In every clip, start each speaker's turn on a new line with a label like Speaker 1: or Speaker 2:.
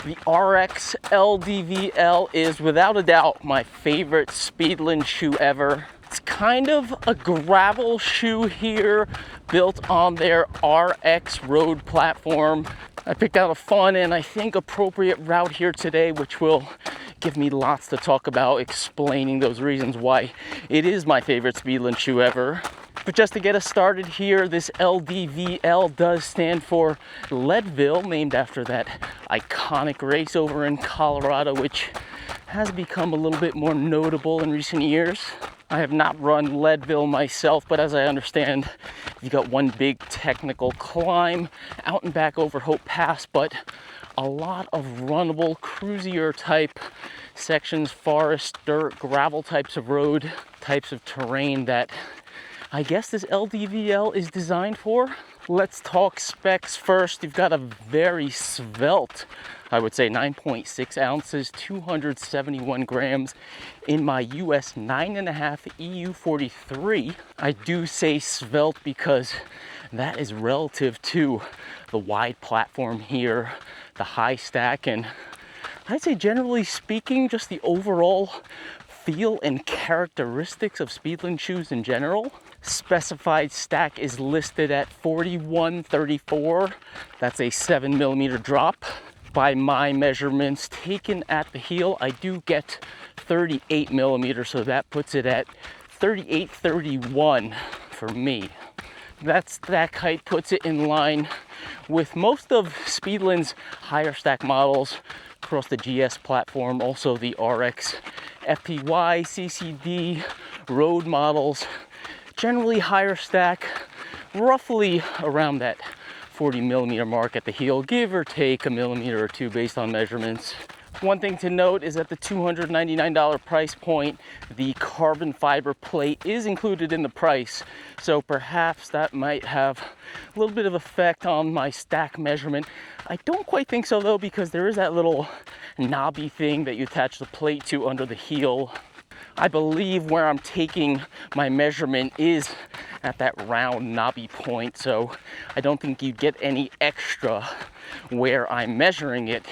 Speaker 1: The RX LDVL is without a doubt my favorite Speedland shoe ever. It's kind of a gravel shoe here, built on their RX road platform. I picked out a fun and I think appropriate route here today, which will give me lots to talk about, explaining those reasons why it is my favorite Speedland shoe ever. But just to get us started here, this LDVL does stand for Leadville, named after that iconic race over in Colorado, which has become a little bit more notable in recent years. I have not run Leadville myself, but as I understand, you got one big technical climb out and back over Hope Pass, but a lot of runnable, cruisier type sections, forest, dirt, gravel types of road, types of terrain that I guess this LDVL is designed for. Let's talk specs first. You've got a very svelte, I would say 9.6 ounces, 271 grams in my US 9.5 EU 43. I do say svelte because that is relative to the wide platform here, the high stack, and I'd say generally speaking, just the overall feel and characteristics of Speedland shoes in general. Specified stack is listed at 4134. That's a 7mm drop. By my measurements taken at the heel, I do get 38mm, so that puts it at 3831 for me. That stack height puts it in line with most of Speedland's higher stack models across the GS platform, also the RX, FPY, CCD, road models. Generally higher stack, roughly around that 40mm mark at the heel, give or take a millimeter or two based on measurements. One thing to note is at the $299 price point, the carbon fiber plate is included in the price, so perhaps that might have a little bit of effect on my stack measurement. I don't quite think so though, because there is that little knobby thing that you attach the plate to under the heel. I believe where I'm taking my measurement is at that round knobby point, so I don't think you get any extra where I'm measuring it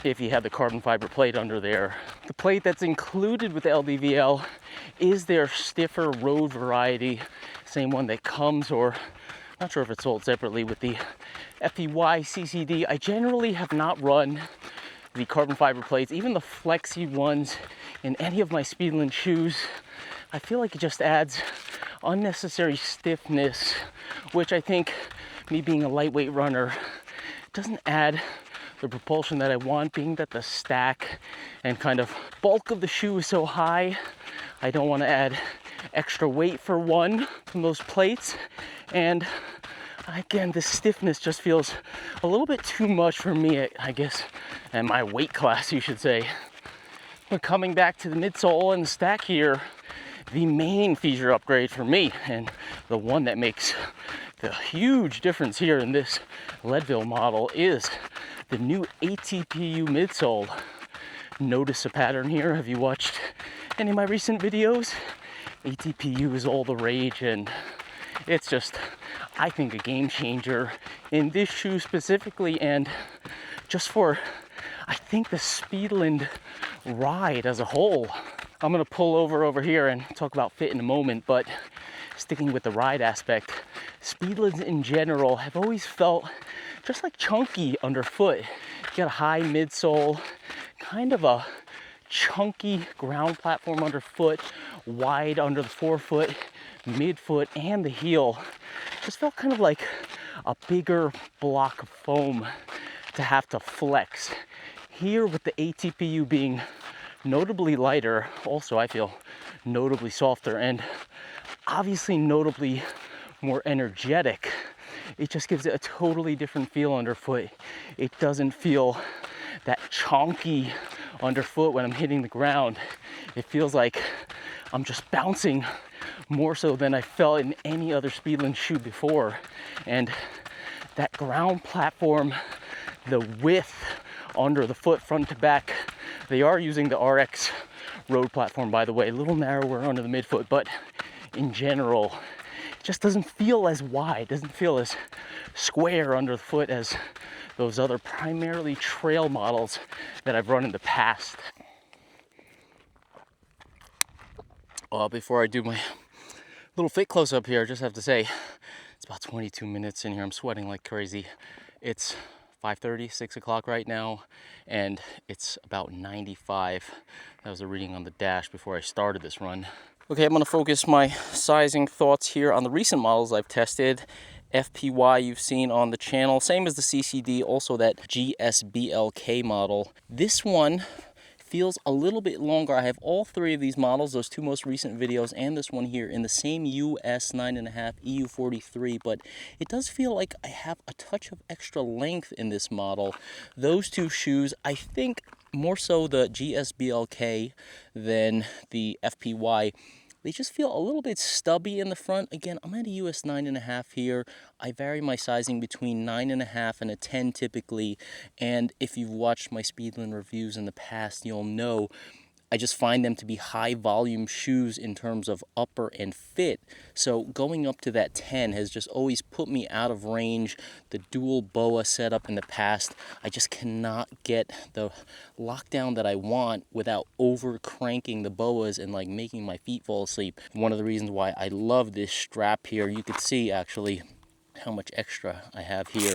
Speaker 1: if you have the carbon fiber plate under there. The plate that's included with the LDVL is their stiffer road variety, same one that comes, or not sure if it's sold separately, with the FPY CCD. I generally have not run the carbon fiber plates, even the flexi ones, in any of my Speedland shoes. I feel like it just adds unnecessary stiffness, which I think, me being a lightweight runner, doesn't add the propulsion that I want, being that the stack and kind of bulk of the shoe is so high. I don't want to add extra weight for one from those plates, and again, the stiffness just feels a little bit too much for me, I guess, and my weight class, you should say. But coming back to the midsole and the stack here, the main feature upgrade for me, and the one that makes the huge difference here in this Leadville model, is the new ATPU midsole. Notice a pattern here. Have you watched any of my recent videos? ATPU is all the rage, and it's just, I think, a game changer in this shoe specifically, and just for, I think, the Speedland ride as a whole. I'm gonna pull over here and talk about fit in a moment, but sticking with the ride aspect, Speedlands in general have always felt just like chunky underfoot. You got a high midsole, kind of a chunky ground platform underfoot, wide under the forefoot, midfoot, and the heel. Just felt kind of like a bigger block of foam to have to flex. Here with the ATPU being notably lighter, also I feel notably softer, and obviously notably more energetic, it just gives it a totally different feel underfoot. It doesn't feel that chonky underfoot when I'm hitting the ground. It feels like I'm just bouncing more so than I felt in any other Speedland shoe before. And that ground platform, the width under the foot, front to back, they are using the RX road platform, by the way, a little narrower under the midfoot, but in general, just doesn't feel as wide, doesn't feel as square under the foot as those other primarily trail models that I've run in the past. Well, before I do my little fit close up here, I just have to say, it's about 22 minutes in here. I'm sweating like crazy. It's 5:30, 6 o'clock right now, and it's about 95. That was a reading on the dash before I started this run. Okay, I'm gonna focus my sizing thoughts here on the recent models I've tested. FPY you've seen on the channel, same as the CCD, also that GSBLK model. This one feels a little bit longer. I have all three of these models, those two most recent videos and this one here, in the same US 9.5 EU43, but it does feel like I have a touch of extra length in this model. Those two shoes, I think more so the GSBLK than the FPY, they just feel a little bit stubby in the front. Again, I'm at a US 9.5 here. I vary my sizing between 9.5 and a 10 typically. And if you've watched my Speedland reviews in the past, you'll know I just find them to be high volume shoes in terms of upper and fit. So going up to that 10 has just always put me out of range. The dual BOA setup in the past, I just cannot get the lockdown that I want without over cranking the BOAs and like making my feet fall asleep. One of the reasons why I love this strap here, you could see actually how much extra I have here.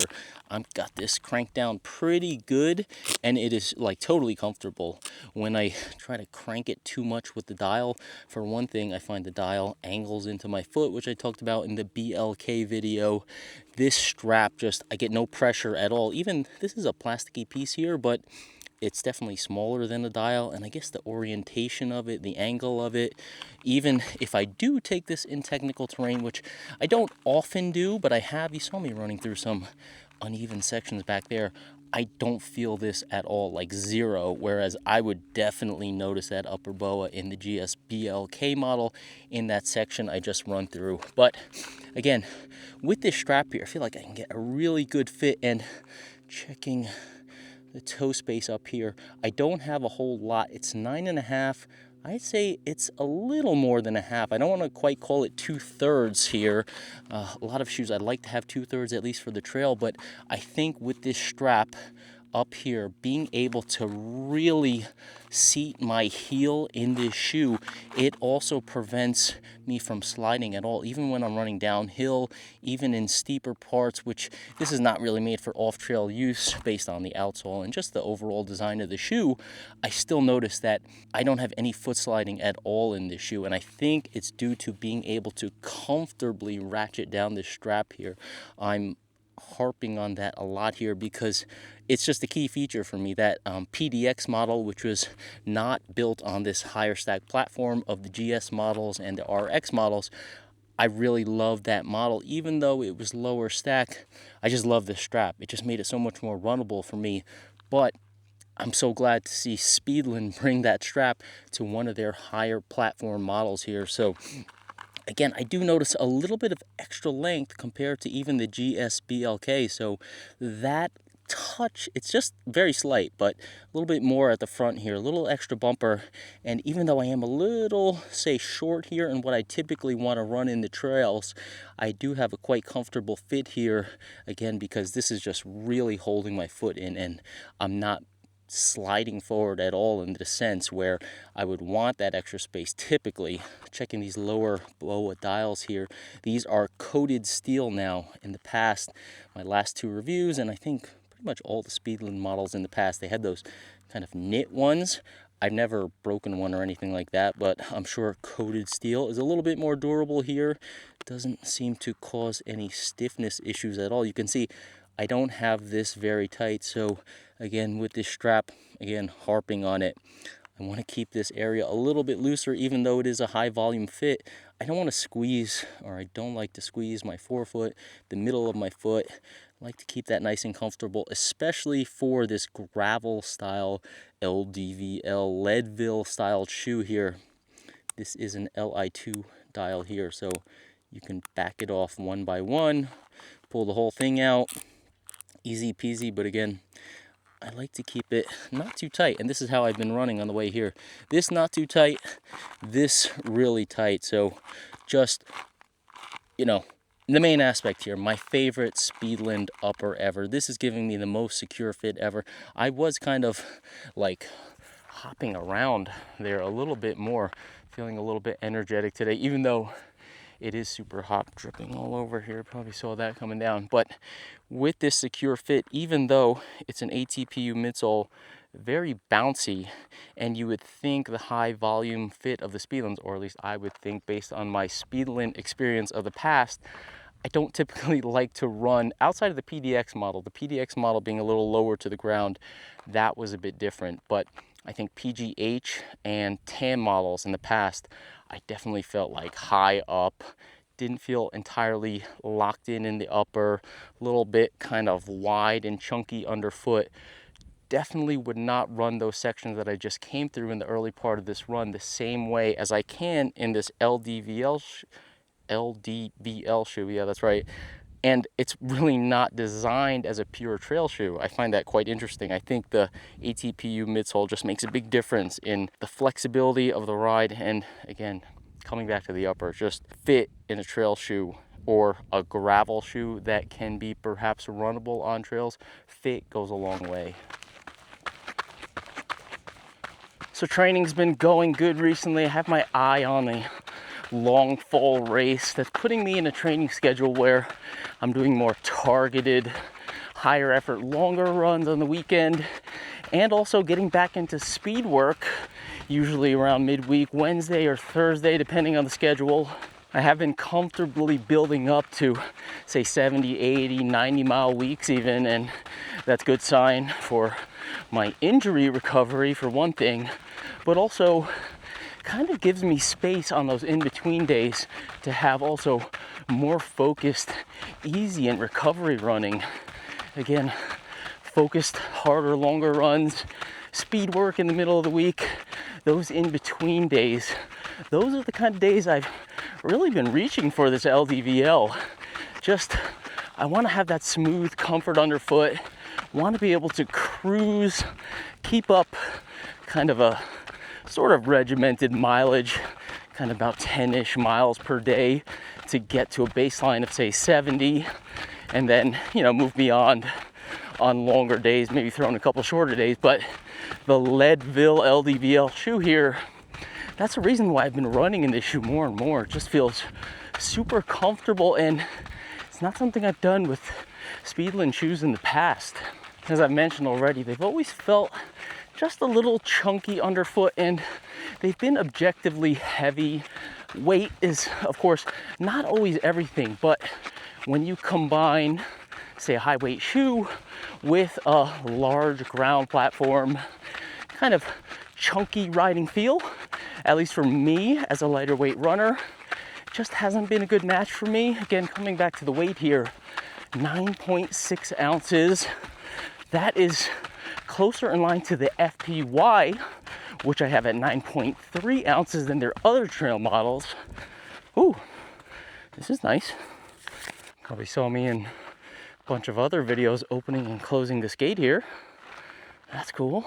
Speaker 1: I've got this cranked down pretty good, and it is like totally comfortable. When I try to crank it too much with the dial, for one thing, I find the dial angles into my foot, which I talked about in the BLK video. This strap just, I get no pressure at all. Even this is a plasticky piece here, but it's definitely smaller than the dial, and I guess the orientation of it, the angle of it, even if I do take this in technical terrain, which I don't often do, but I have, you saw me running through some uneven sections back there, I don't feel this at all, like zero, whereas I would definitely notice that upper BOA in the GSBLK model in that section I just run through. But again, with this strap here, I feel like I can get a really good fit, and checking the toe space up here, I don't have a whole lot. It's 9.5. I'd say it's a little more than a half. I don't want to quite call it 2/3 here. A lot of shoes I'd like to have 2/3 at least for the trail, but I think with this strap up here, being able to really seat my heel in this shoe, it also prevents me from sliding at all, even when I'm running downhill, even in steeper parts, which this is not really made for off-trail use based on the outsole and just the overall design of the shoe. I still notice that I don't have any foot sliding at all in this shoe, and I think it's due to being able to comfortably ratchet down this strap here. I'm harping on that a lot here because it's just a key feature for me. That PDX model, which was not built on this higher stack platform of the GS models and the RX models, I really love that model. Even though it was lower stack, I just love this strap. It just made it so much more runnable for me. But I'm so glad to see Speedland bring that strap to one of their higher platform models here. So again, I do notice a little bit of extra length compared to even the GSBLK. So that touch, it's just very slight, but a little bit more at the front here, a little extra bumper. And even though I am a little, say, short here in what I typically want to run in the trails, I do have a quite comfortable fit here, again, because this is just really holding my foot in, and I'm not sliding forward at all in the sense where I would want that extra space. Typically, checking these lower BOA dials here, these are coated steel now. In the past, my last two reviews, and I think pretty much all the Speedland models in the past, they had those kind of knit ones. I've never broken one or anything like that, but I'm sure coated steel is a little bit more durable here. Doesn't seem to cause any stiffness issues at all. You can see I don't have this very tight, so again, with this strap, again, harping on it, I want to keep this area a little bit looser, even though it is a high volume fit. I don't want to squeeze, or I don't like to squeeze my forefoot, the middle of my foot. I like to keep that nice and comfortable, especially for this gravel style LDVL, Leadville style shoe here. This is an LI2 dial here, so you can back it off one by one, pull the whole thing out. Easy peasy, but again, I like to keep it not too tight, and this is how I've been running on the way here. This not too tight, this really tight, so just, you know, the main aspect here, my favorite Speedland upper ever. This is giving me the most secure fit ever. I was kind of like hopping around there a little bit more, feeling a little bit energetic today, even though it is super hot, dripping all over here. Probably saw that coming down. But with this secure fit, even though it's an ATPU midsole, very bouncy, and you would think the high volume fit of the Speedlands, or at least I would think based on my Speedland experience of the past, I don't typically like to run outside of the PDX model. The PDX model being a little lower to the ground, that was a bit different. But I think PGH and TAM models in the past, I definitely felt like high up, didn't feel entirely locked in the upper, a little bit kind of wide and chunky underfoot. Definitely would not run those sections that I just came through in the early part of this run the same way as I can in this LDVL shoe, yeah, that's right. And it's really not designed as a pure trail shoe. I find that quite interesting. I think the ATPU midsole just makes a big difference in the flexibility of the ride, and again, coming back to the upper, just fit in a trail shoe or a gravel shoe that can be perhaps runnable on trails. Fit goes a long way. So training's been going good recently. I have my eye on a long fall race that's putting me in a training schedule where I'm doing more targeted, higher effort, longer runs on the weekend, and also getting back into speed work, usually around midweek, Wednesday or Thursday, depending on the schedule. I have been comfortably building up to, say, 70, 80, 90 mile weeks even, and that's a good sign for my injury recovery, for one thing, but also kind of gives me space on those in-between days to have also more focused, easy and recovery running. Again, focused, harder, longer runs, speed work in the middle of the week, those in-between days, those are the kind of days I've really been reaching for this LDVL. Just, I want to have that smooth comfort underfoot, want to be able to cruise, keep up kind of a sort of regimented mileage, kind of about 10-ish miles per day to get to a baseline of, say, 70, and then, you know, move beyond on longer days, maybe throw in a couple shorter days. But the Leadville LDVL shoe here, that's the reason why I've been running in this shoe more and more. It just feels super comfortable, and it's not something I've done with Speedland shoes in the past. As I've mentioned already, they've always felt just a little chunky underfoot, and they've been objectively heavy. Weight is, of course, not always everything, but when you combine, say, a high weight shoe with a large ground platform, kind of chunky riding feel, at least for me as a lighter weight runner, just hasn't been a good match for me. Again, coming back to the weight here, 9.6 ounces. That is closer in line to the FPY, which I have at 9.3 ounces than their other trail models. Ooh, this is nice. Probably saw me in a bunch of other videos opening and closing this gate here. That's cool.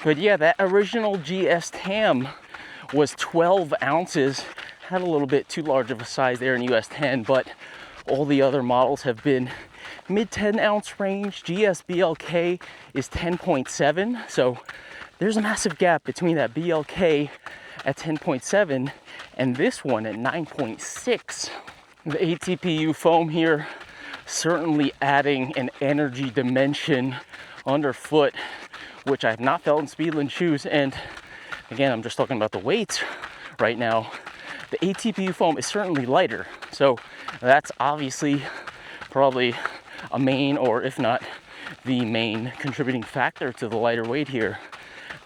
Speaker 1: But yeah, that original GS TAM was 12 ounces. Had a little bit too large of a size there in US 10, but all the other models have been mid 10 ounce range. GS BLK is 10.7. So there's a massive gap between that BLK at 10.7 and this one at 9.6. The ATPU foam here certainly adding an energy dimension underfoot, which I have not felt in Speedland shoes. And again, I'm just talking about the weights right now. The ATPU foam is certainly lighter. So that's obviously probably a main, or if not the main contributing factor to the lighter weight here.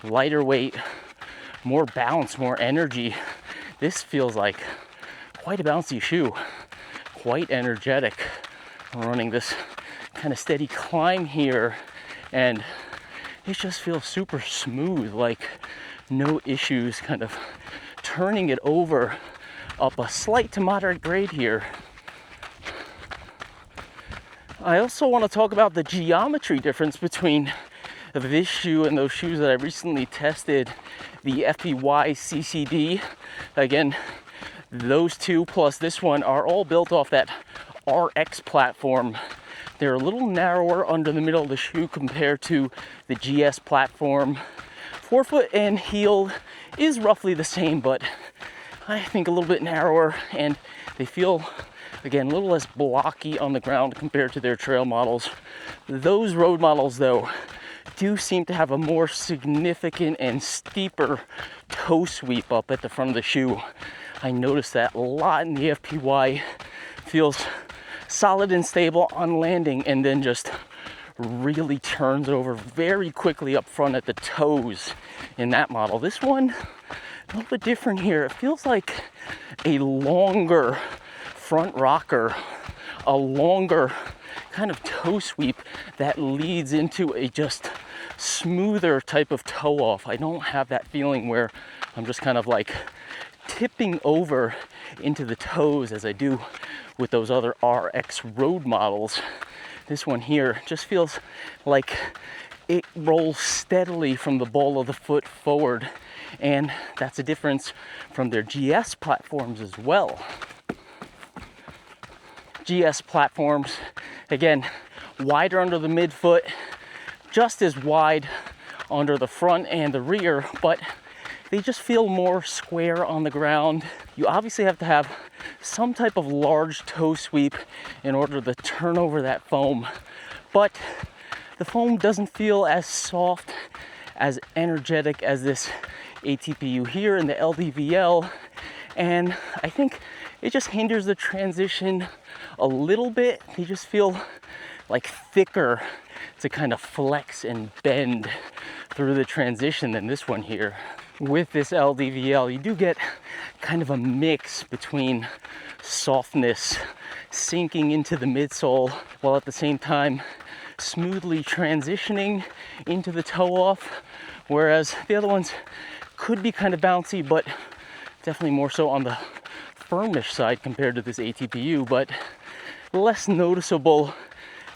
Speaker 1: Lighter weight, more bounce, more energy. This feels like quite a bouncy shoe, quite energetic. I'm running this kind of steady climb here, and it just feels super smooth, like no issues kind of turning it over up a slight to moderate grade here. I also want to talk about the geometry difference between this shoe and those shoes that I recently tested, the FPY CCD. Again, Those two plus this one are all built off that RX platform. They're a little narrower under the middle of the shoe compared to the GS platform. Forefoot and heel is roughly the same, but I think a little bit narrower, and they feel, again, a little less blocky on the ground compared to their trail models. Those road models, though, do seem to have a more significant and steeper toe sweep up at the front of the shoe. I noticed that a lot in the FPY. Feels solid and stable on landing, and then just really turns over very quickly up front at the toes in that model. This one, a little bit different here. It feels like a longer front rocker, a longer kind of toe sweep that leads into a just smoother type of toe off. I don't have that feeling where I'm just kind of like tipping over into the toes as I do with those other RX road models. This one here just feels like it rolls steadily from the ball of the foot forward, and that's a difference from their GS platforms as well. GS platforms, again, wider under the midfoot, just as wide under the front and the rear, but they just feel more square on the ground. You obviously have to have some type of large toe sweep in order to turn over that foam, but the foam doesn't feel as soft, as energetic as this ATPU here in the LDVL, and I think it just hinders the transition a little bit. They just feel like thicker to kind of flex and bend through the transition than this one here. With this LDVL, you do get kind of a mix between softness sinking into the midsole while at the same time smoothly transitioning into the toe off, whereas the other ones could be kind of bouncy, but definitely more so on the firmish side compared to this ATPU, but less noticeable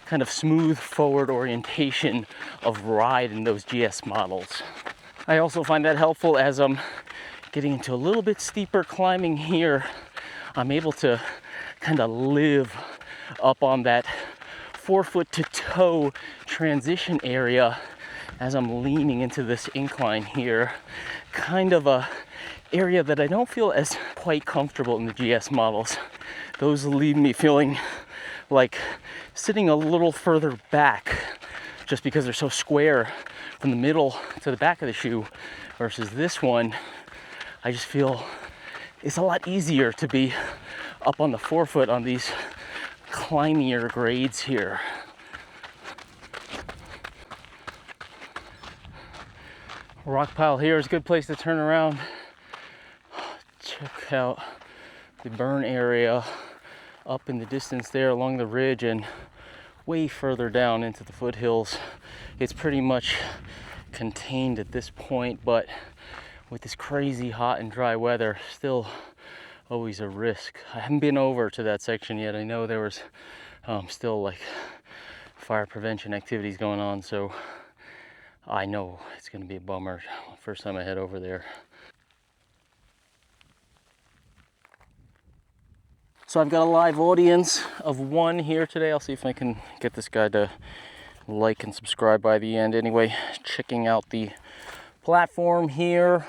Speaker 1: kind of smooth forward orientation of ride in those GS models. I also find that helpful as I'm getting into a little bit steeper climbing here. I'm able to kind of live up on that forefoot to toe transition area as I'm leaning into this incline here. Kind of a area that I don't feel as quite comfortable in the GS models. Those leave me feeling like sitting a little further back just because they're so square from the middle to the back of the shoe, versus this one, I just feel it's a lot easier to be up on the forefoot on these climbier grades here. Rock pile here is a good place to turn around. Check out the burn area up in the distance there along the ridge, and way further down into the foothills. It's pretty much contained at this point, but with this crazy hot and dry weather, still always a risk. I haven't been over to that section yet. I know there was still like fire prevention activities going on, so I know it's going to be a bummer first time I head over there. So I've got a live audience of one here today. I'll see if I can get this guy to like and subscribe by the end. Anyway, checking out the platform here.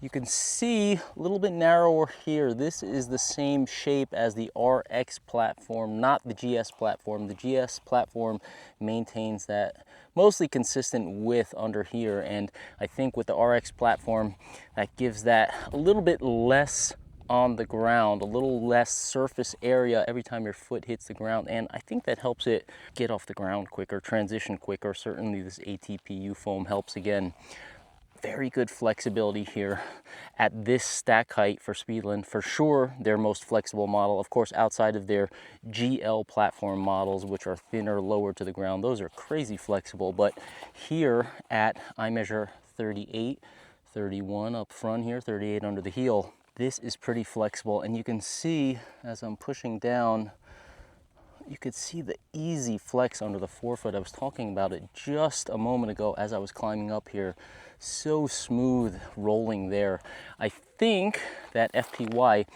Speaker 1: You can see a little bit narrower here. This is the same shape as the RX platform, not the GS platform. The GS platform maintains that mostly consistent width under here, and I think with the RX platform, that gives that a little bit less on the ground, a little less surface area every time your foot hits the ground, and I think that helps it get off the ground quicker, transition quicker. Certainly this ATPU foam helps. Again, very good flexibility here at this stack height for Speedland. For sure their most flexible model, of course, outside of their GL platform models, which are thinner, lower to the ground. Those are crazy flexible, but here at, I measure 38, 31 up front here, 38 under the heel. This is pretty flexible, and you can see as I'm pushing down, you could see the easy flex under the forefoot. I was talking about it just a moment ago as I was climbing up here. So smooth rolling there. I think that FPY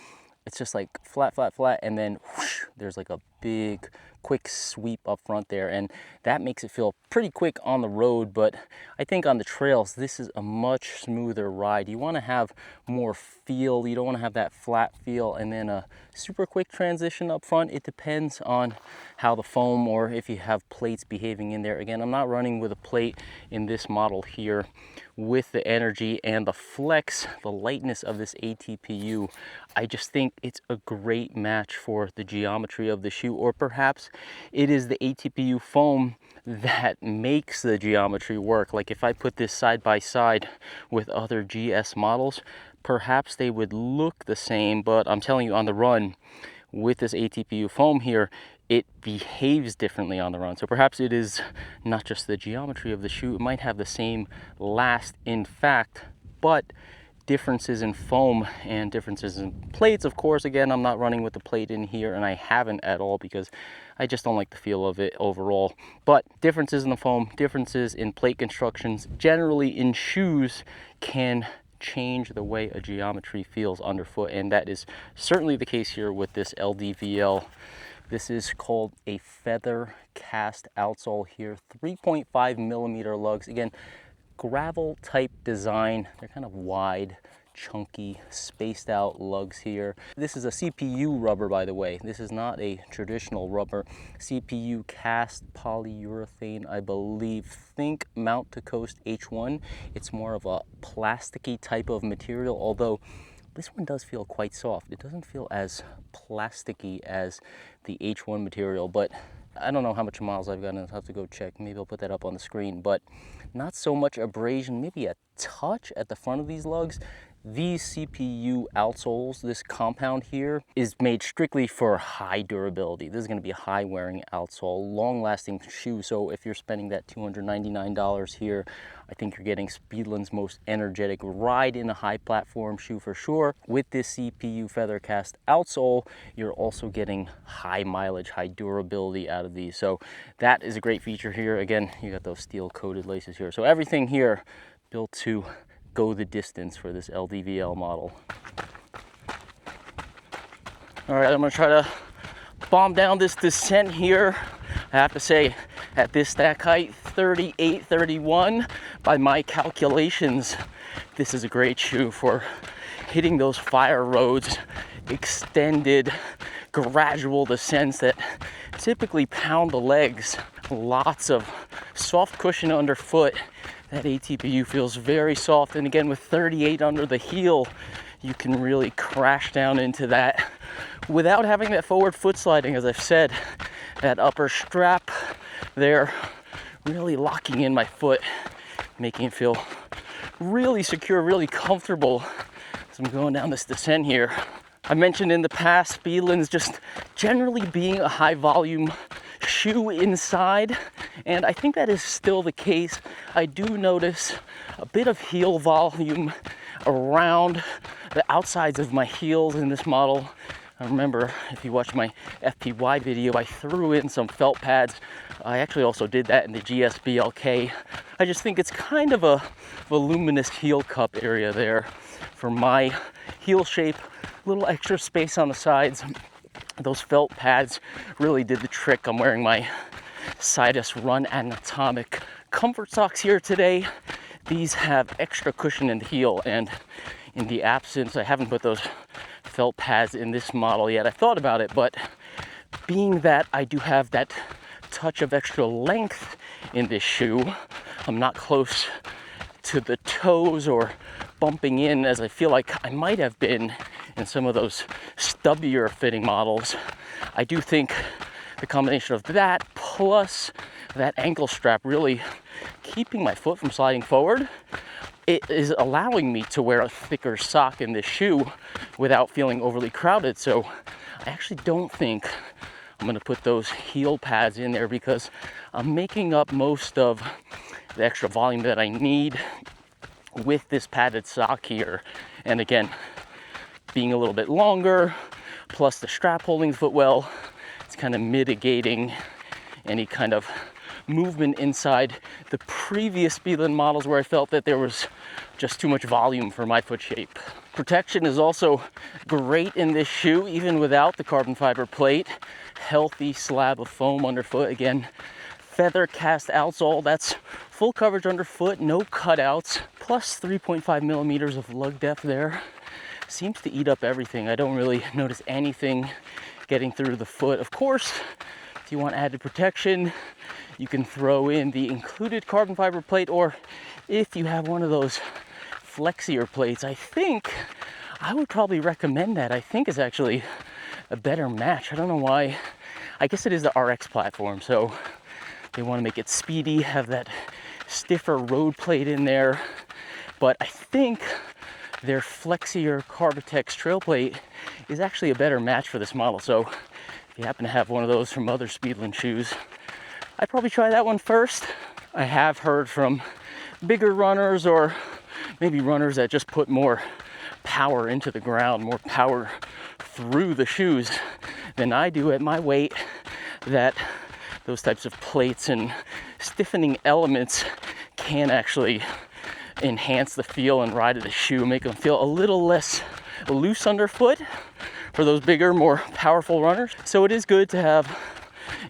Speaker 1: it's just like flat, flat, flat, and then whoosh, there's like a big quick sweep up front there, and that makes it feel pretty quick on the road. But I think on the trails, this is a much smoother ride. You want to have more feel. You don't want to have that flat feel and then a super quick transition up front. It depends on how the foam, or if you have plates behaving in there. Again, I'm not running with a plate in this model here. With the energy and the flex, the lightness of this ATPU, I just think it's a great match for the geometry of the shoe, or perhaps it is the ATPU foam that makes the geometry work. Like if I put this side by side with other GS models, perhaps they would look the same, but I'm telling you, on the run with this ATPU foam here, it behaves differently on the run. So perhaps it is not just the geometry of the shoe, it might have the same last in fact, but differences in foam and differences in plates. Of course, again, I'm not running with the plate in here, and I haven't at all because I just don't like the feel of it overall. But differences in the foam, differences in plate constructions, generally in shoes, can change the way a geometry feels underfoot, and that is certainly the case here with this LDVL. This is called a Feathercast outsole here, 3.5 millimeter lugs. Again, gravel type design. They're kind of wide, chunky, spaced out lugs here. This is a CPU rubber, by the way. This is not a traditional rubber. CPU cast polyurethane, I believe. Think Mount to Coast H1. It's more of a plasticky type of material, although this one does feel quite soft. It doesn't feel as plasticky as the H1 material, but I don't know how much miles I've gotten. I'll have to go check. Maybe I'll put that up on the screen, but not so much abrasion, maybe a touch at the front of these lugs. These CPU outsoles, this compound here, is made strictly for high durability. This is going to be a high wearing outsole, long lasting shoe. So if you're spending that $299 here, I think you're getting Speedland's most energetic ride in a high platform shoe for sure. With this CPU Feathercast outsole, you're also getting high mileage, high durability out of these. So that is a great feature here. Again, you got those steel coated laces here. So everything here built to go the distance for this LDVL model. All right, I'm gonna try to bomb down this descent here. I have to say, at this stack height, 38, 31, by my calculations, this is a great shoe for hitting those fire roads, extended, gradual descents that typically pound the legs. Lots of soft cushion underfoot. That ATPU feels very soft, and again, with 38 under the heel, you can really crash down into that without having that forward foot sliding. As I've said, that upper strap there really locking in my foot, making it feel really secure, really comfortable as I'm going down this descent here. I mentioned in the past, Speedland's just generally being a high volume shoe inside, and I think that is still the case. I do notice a bit of heel volume around the outsides of my heels in this model. I remember, if you watch my FPY video, I threw in some felt pads. I actually also did that in the GSBLK. I just think it's kind of a voluminous heel cup area there for my heel shape. A little extra space on the sides. Those felt pads really did the trick. I'm wearing my Sidus Run Anatomic comfort socks here today. These have extra cushion in the heel, and in the absence, I haven't put those felt pads in this model yet. I thought about it, but being that I do have that touch of extra length in this shoe, I'm not close to the toes or bumping in as I feel like I might have been in some of those stubbier fitting models. I do think the combination of that plus that ankle strap really keeping my foot from sliding forward, it is allowing me to wear a thicker sock in this shoe without feeling overly crowded. So I actually don't think I'm gonna put those heel pads in there because I'm making up most of the extra volume that I need with this padded sock here. And again, being a little bit longer, plus the strap holding the foot well, it's kind of mitigating any kind of movement inside the previous Speedland models where I felt that there was just too much volume for my foot shape. Protection is also great in this shoe, even without the carbon fiber plate. Healthy slab of foam underfoot. Again, Feathercast outsole. That's full coverage underfoot, no cutouts, plus 3.5 millimeters of lug depth there. Seems to eat up everything. I don't really notice anything getting through the foot. Of course, if you want added protection, you can throw in the included carbon fiber plate, or if you have one of those flexier plates, I think I would probably recommend that. I think is actually a better match. I don't know why. I guess it is the RX platform, so they want to make it speedy, have that stiffer road plate in there. But I think their flexier Carbitex trail plate is actually a better match for this model. So if you happen to have one of those from other Speedland shoes, I'd probably try that one first. I have heard from bigger runners, or maybe runners that just put more power into the ground, more power through the shoes than I do at my weight, that those types of plates and stiffening elements can actually enhance the feel and ride of the shoe, make them feel a little less loose underfoot for those bigger, more powerful runners. So it is good to have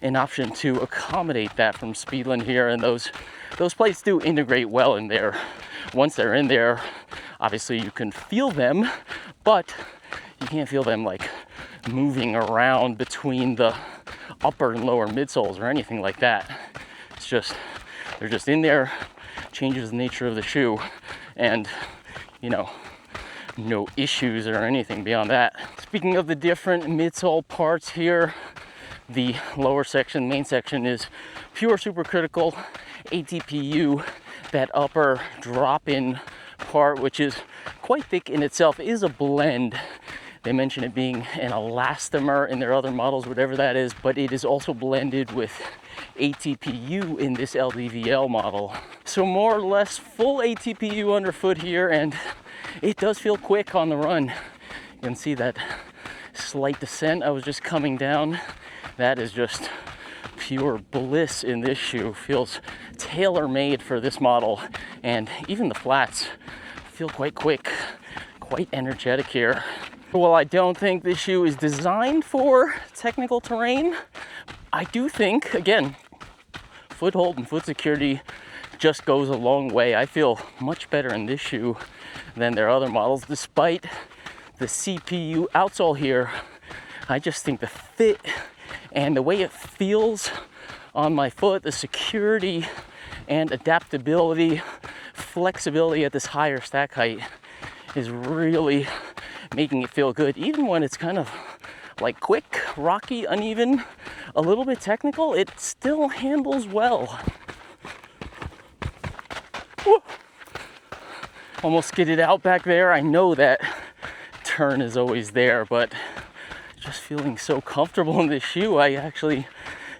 Speaker 1: an option to accommodate that from Speedland here, and those plates do integrate well in there. Once they're in there, obviously you can feel them, but you can't feel them like moving around between the upper and lower midsoles or anything like that. It's just, they're just in there, changes the nature of the shoe, and you know, no issues or anything beyond that. Speaking of the different midsole parts here, the lower section, main section, is pure supercritical ATPU. That upper drop-in part, which is quite thick in itself, is a blend. They mention it being an elastomer in their other models, whatever that is, but it is also blended with ATPU in this LDVL model. So more or less full ATPU underfoot here, and it does feel quick on the run. You can see that slight descent I was just coming down. That is just pure bliss in this shoe. Feels tailor-made for this model, and even the flats feel quite quick, quite energetic here. Well, I don't think this shoe is designed for technical terrain. I do think, again, foothold and foot security just goes a long way. I feel much better in this shoe than their other models, despite the CPU outsole here. I just think the fit and the way it feels on my foot, the security and adaptability, flexibility at this higher stack height is really making it feel good. Even when it's kind of like quick, rocky, uneven, a little bit technical, it still handles well. Woo. Almost skidded out back there. I know that turn is always there, but just feeling so comfortable in this shoe, I actually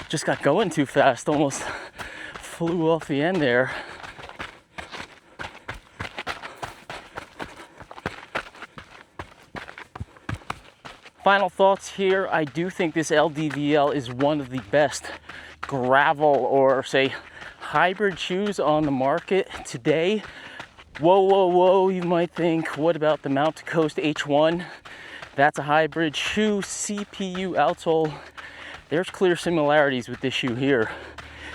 Speaker 1: just got going too fast, almost flew off the end there. Final thoughts here. I do think this LDVL is one of the best gravel or say hybrid shoes on the market today. Whoa, you might think, what about the Mount to Coast H1? That's a hybrid shoe, CPU outsole. There's clear similarities with this shoe here.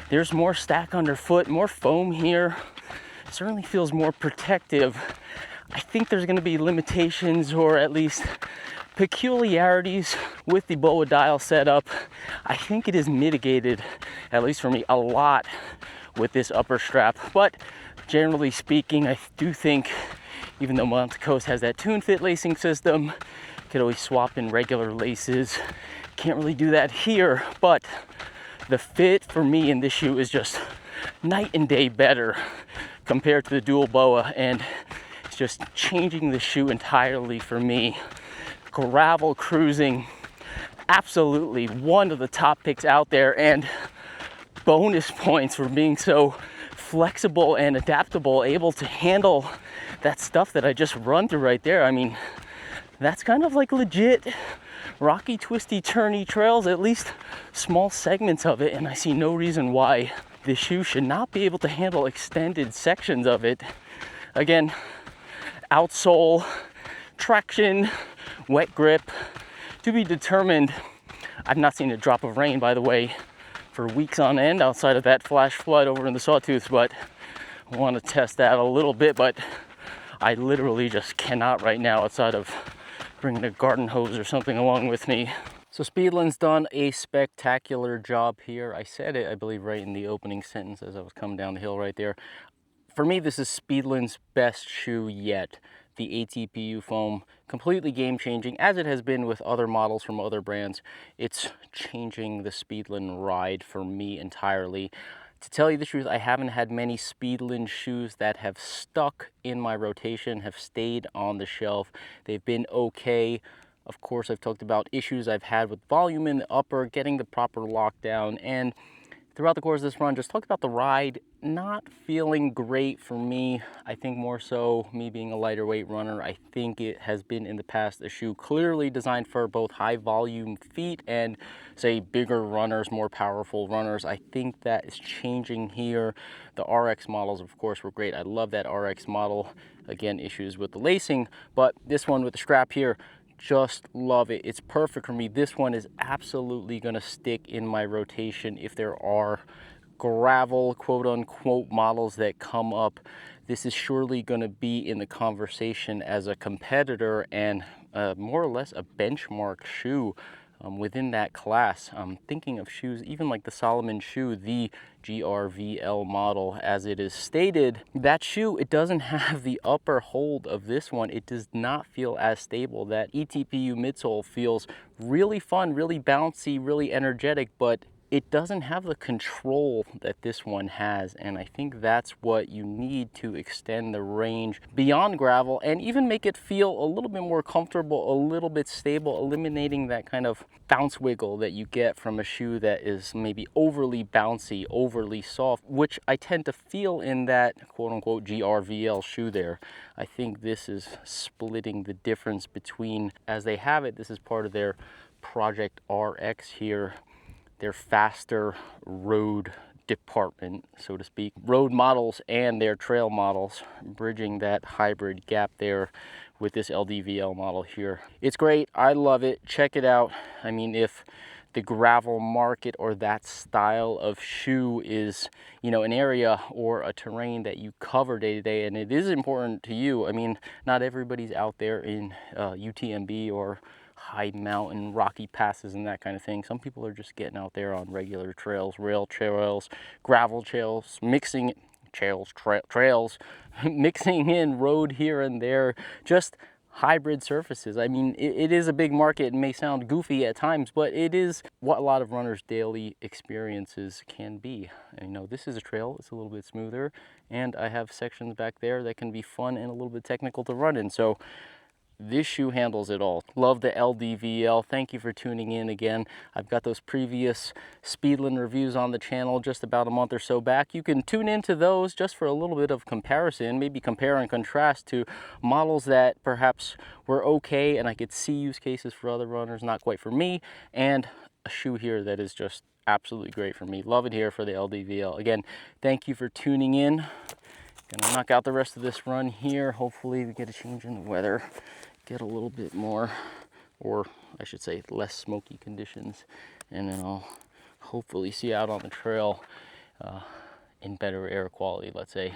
Speaker 1: There's more stack underfoot, more foam here. It certainly feels more protective. I think there's going to be limitations, or at least peculiarities, with the BOA dial setup. I think it is mitigated, at least for me, a lot with this upper strap. But generally speaking, I do think, even though Mount to Coast has that tune fit lacing system, you could always swap in regular laces. Can't really do that here, but the fit for me in this shoe is just night and day better compared to the dual BOA, and it's just changing the shoe entirely for me. Gravel cruising, absolutely one of the top picks out there, and bonus points for being so flexible and adaptable, able to handle that stuff that I just run through right there. I mean, that's kind of like legit rocky, twisty, turny trails, at least small segments of it, and I see no reason why this shoe should not be able to handle extended sections of it. Again, outsole, traction, wet grip, to be determined. I've not seen a drop of rain, by the way, for weeks on end outside of that flash flood over in the Sawtooth, but I want to test that a little bit. But I literally just cannot right now outside of bringing a garden hose or something along with me. So Speedland's done a spectacular job here. I said it, I believe, right in the opening sentence as I was coming down the hill right there. For me, this is Speedland's best shoe yet. The ATPU foam, completely game-changing, as it has been with other models from other brands. It's changing the Speedland ride for me entirely. To tell you the truth, I haven't had many Speedland shoes that have stuck in my rotation, have stayed on the shelf. They've been okay. Of course, I've talked about issues I've had with volume in the upper, getting the proper lockdown, and throughout the course of this run, just talked about the ride not feeling great for me. I think more so me being a lighter weight runner. I think it has been in the past a shoe clearly designed for both high volume feet and say bigger runners, more powerful runners. I think that is changing here. The RX models, of course, were great. I love that RX model. Again, issues with the lacing, but this one with the strap here, just love it. It's perfect for me. This one is absolutely going to stick in my rotation if there are gravel quote unquote models that come up. This is surely going to be in the conversation as a competitor and more or less a benchmark shoe within that class. I'm thinking of shoes even like the Salomon shoe, the GRVL model, as it is stated. That shoe, it doesn't have the upper hold of this one. It does not feel as stable. That ATPU midsole feels really fun, really bouncy, really energetic, but it doesn't have the control that this one has, and I think that's what you need to extend the range beyond gravel and even make it feel a little bit more comfortable, a little bit stable, eliminating that kind of bounce wiggle that you get from a shoe that is maybe overly bouncy, overly soft, which I tend to feel in that quote-unquote GRVL shoe there. I think this is splitting the difference between, as they have it, this is part of their Project RX here, their faster road department, so to speak. Road models and their trail models, bridging that hybrid gap there with this LDVL model here. It's great. I love it. Check it out. I mean, if the gravel market or that style of shoe is, you know, an area or a terrain that you cover day to day, and it is important to you. I mean, not everybody's out there in UTMB or high mountain rocky passes and that kind of thing. Some people are just getting out there on regular trails, rail trails, gravel trails, mixing trails, mixing in road here and there, just hybrid surfaces. I mean, it is a big market and may sound goofy at times, but it is what a lot of runners' daily experiences can be. And, you know, this is a trail, it's a little bit smoother, and I have sections back there that can be fun and a little bit technical to run in. So this shoe handles it all. Love the LDVL. Thank you for tuning in again. I've got those previous Speedland reviews on the channel just about a month or so back. You can tune into those just for a little bit of comparison, maybe compare and contrast to models that perhaps were okay and I could see use cases for other runners, not quite for me, and a shoe here that is just absolutely great for me. Love it here for the LDVL. Again, thank you for tuning in. Gonna knock out the rest of this run here. Hopefully we get a change in the weather, get a little bit more, or I should say less smoky conditions, and then I'll hopefully see out on the trail in better air quality, let's say.